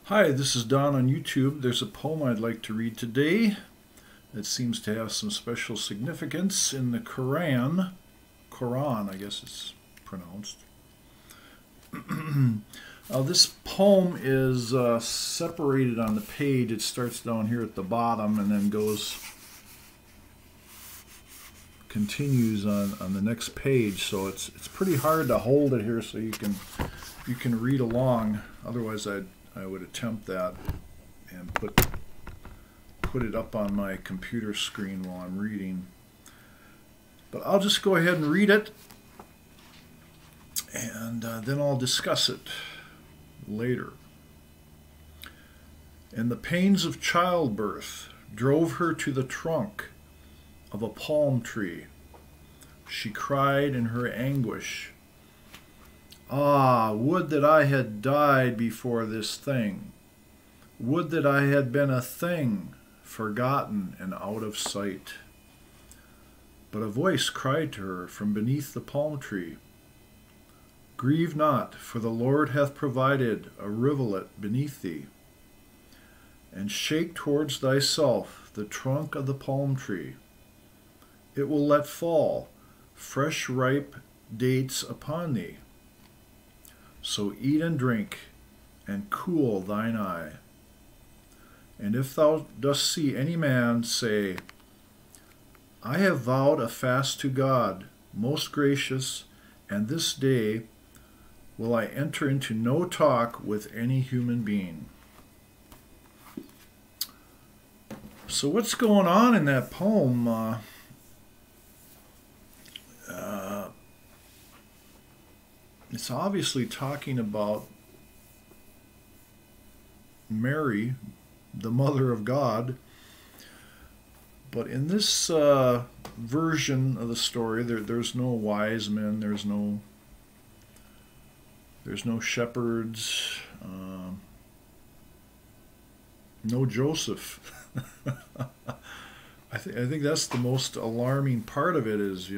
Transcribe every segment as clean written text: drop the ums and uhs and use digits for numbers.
Hi, this is Don on YouTube. There's a poem I'd like to read today that seems to have some special significance in the Koran. Koran, I guess it's pronounced. This poem is separated on the page. It starts down here at the bottom and then continues on the next page. So it's pretty hard to hold it here so you can read along. Otherwise, I would attempt that and put it up on my computer screen while I'm reading. But I'll just go ahead and read it, and then I'll discuss it later. And the pains of childbirth drove her to the trunk of a palm tree. She cried in her anguish, "Ah, would that I had died before this thing. Would that I had been a thing, forgotten and out of sight." But a voice cried to her from beneath the palm tree, "Grieve not, for the Lord hath provided a rivulet beneath thee. And shake towards thyself the trunk of the palm tree. It will let fall fresh ripe dates upon thee. So eat and drink, and cool thine eye. And if thou dost see any man, say, I have vowed a fast to God, most gracious, and this day will I enter into no talk with any human being." So what's going on in that poem? It's obviously talking about Mary, the mother of God. But in this version of the story, there's no wise men, there's no shepherds, no Joseph. I think that's the most alarming part of it is,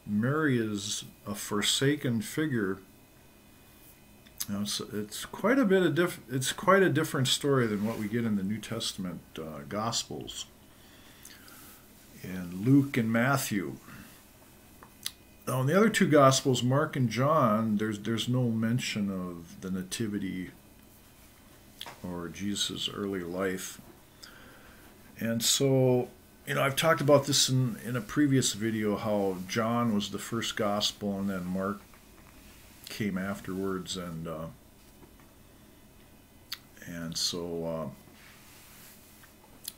Mary is a forsaken figure. It's quite a bit of it's quite a different story than what we get in the New Testament Gospels, in Luke and Matthew. Now, in the other two Gospels, Mark and John, there's no mention of the Nativity or Jesus' early life. And so, I've talked about this in a previous video, how John was the first gospel and then Mark came afterwards, and so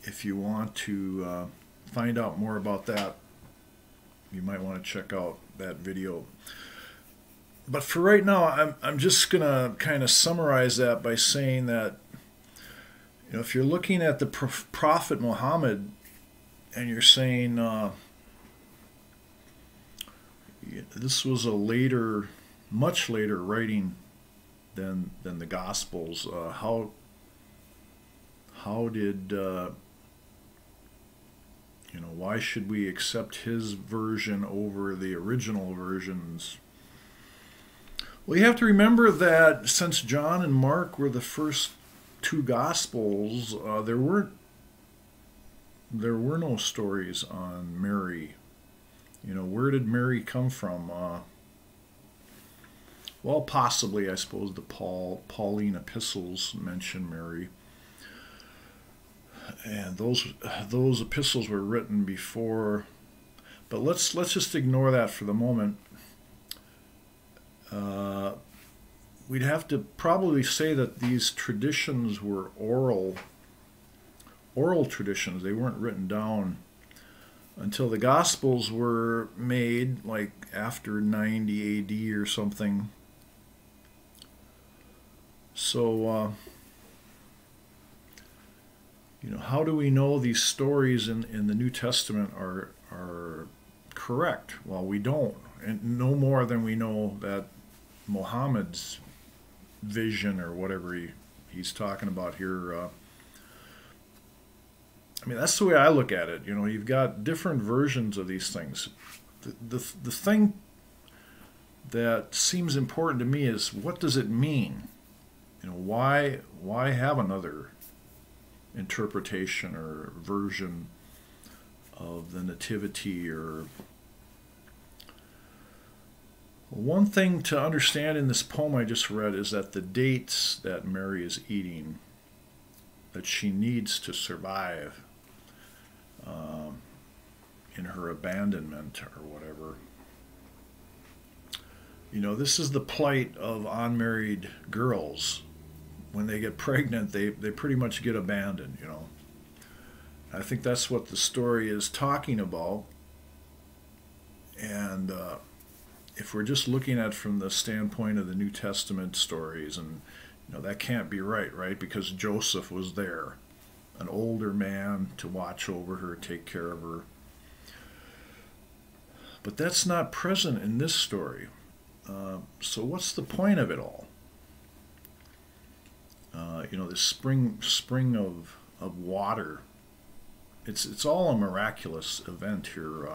if you want to find out more about that, you might want to check out that video. But for right now, I'm just gonna kind of summarize that by saying that if you're looking at the Prophet Mohammed and you're saying this was a later, much later writing than the Gospels, how did why should we accept his version over the original versions? Well, you have to remember that since John and Mark were the first two Gospels, there were no stories on Mary. Where did Mary come from? Well, possibly, I suppose, the Pauline epistles mention Mary, and those epistles were written before. But let's just ignore that for the moment. We'd have to probably say that these traditions were oral traditions. They weren't written down until the Gospels were made, like after 90 AD or something. So, how do we know these stories in the New Testament are correct? Well, we don't, and no more than we know that Muhammad's vision or whatever he's talking about here. That's the way I look at it. You've got different versions of these things. The thing that seems important to me is, what does it mean? why have another interpretation or version of the nativity? Or one thing to understand in this poem I just read is that the dates that Mary is eating, that she needs to survive in her abandonment or whatever. This is the plight of unmarried girls. When they get pregnant, they pretty much get abandoned. I think that's what the story is talking about. And if we're just looking at it from the standpoint of the New Testament stories, and that can't be right? Because Joseph was there, an older man to watch over her, take care of her. But that's not present in this story. So what's the point of it all? This spring of water. It's all a miraculous event here.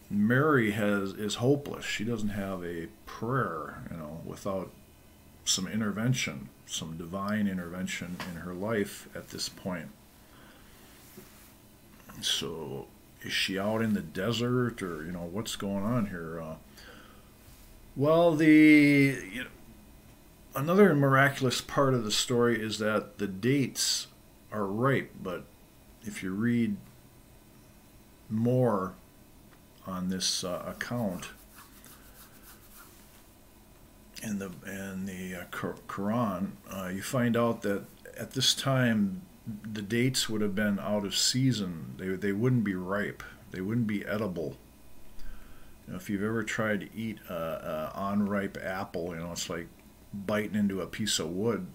Mary is hopeless. She doesn't have a prayer, without some intervention, some divine intervention in her life at this point. So is she out in the desert, or what's going on here? Well, another miraculous part of the story is that the dates are ripe, but if you read more on this account in the Koran, you find out that at this time the dates would have been out of season. They wouldn't be ripe. They wouldn't be edible. If you've ever tried to eat an unripe apple, it's like biting into a piece of wood.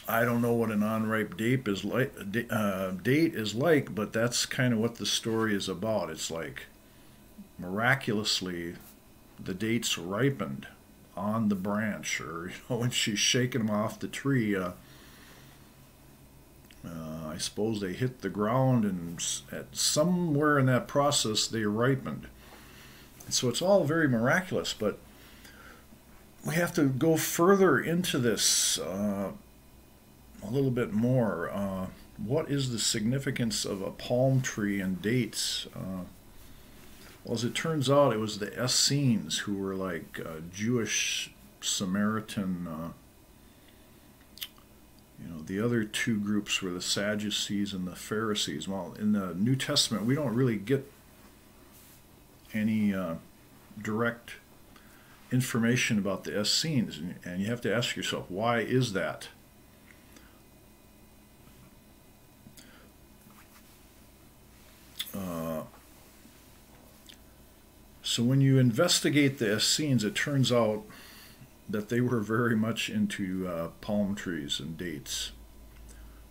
I don't know what an unripe date is like, but that's kind of what the story is about. It's like miraculously the dates ripened on the branch, or when she's shaking them off the tree. I suppose they hit the ground, and somewhere in that process they ripened. So it's all very miraculous, but we have to go further into this a little bit more. What is the significance of a palm tree and dates? Well, as it turns out, it was the Essenes, who were like Jewish Samaritan. The other two groups were the Sadducees and the Pharisees. Well, in the New Testament, we don't really get any direct information about the Essenes, and you have to ask yourself, why is that? So when you investigate the Essenes, it turns out that they were very much into palm trees and dates.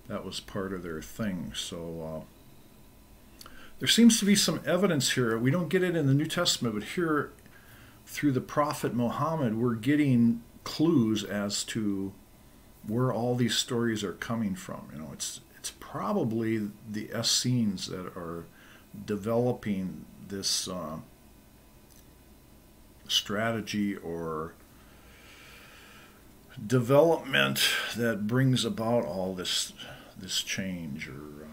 That was part of their thing. So there seems to be some evidence here. We don't get it in the New Testament, but here through the prophet Mohammed, we're getting clues as to where all these stories are coming from. It's probably the Essenes that are developing this strategy or development that brings about all this change or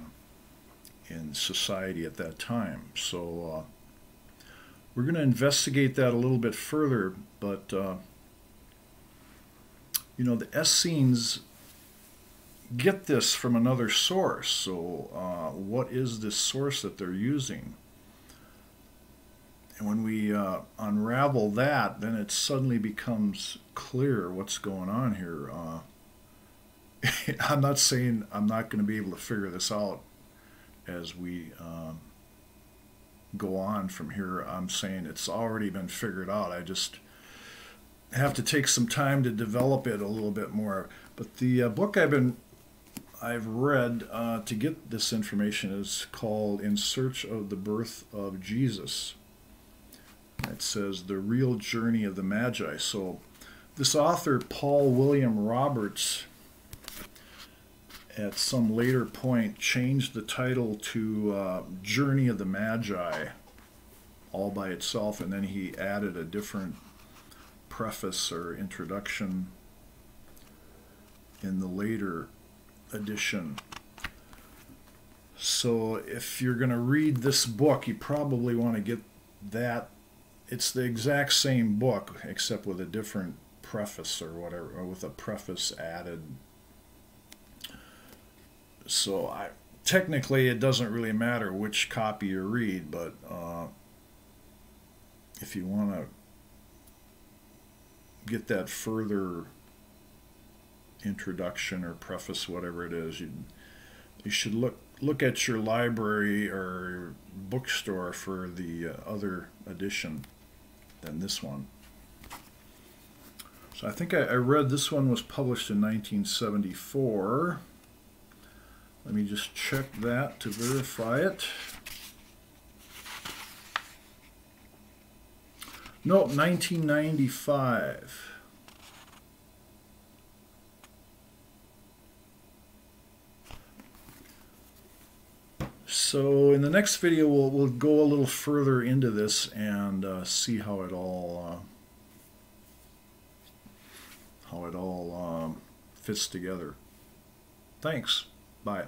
in society at that time. So we're going to investigate that a little bit further, but the Essenes get this from another source. So what is this source that they're using? And when we unravel that, then it suddenly becomes clear what's going on here. I'm not saying I'm not going to be able to figure this out as we go on from here. I'm saying it's already been figured out. I just have to take some time to develop it a little bit more. But the book I've read to get this information is called In Search of the Birth of Jesus. It says The Real Journey of the Magi. So this author, Paul William Roberts, at some later point changed the title to Journey of the Magi all by itself, and then he added a different preface or introduction in the later edition. So if you're going to read this book, you probably want to get that. It's the exact same book except with a different preface or whatever, or with a preface added. So technically it doesn't really matter which copy you read, but if you want to get that further introduction or preface, whatever it is, you should look at your library or bookstore for the other edition than this one. So I think I read this one was published in 1974. Let me just check that to verify it. Nope, 1995. So in the next video, we'll go a little further into this and see how it all fits together. Thanks. Bye.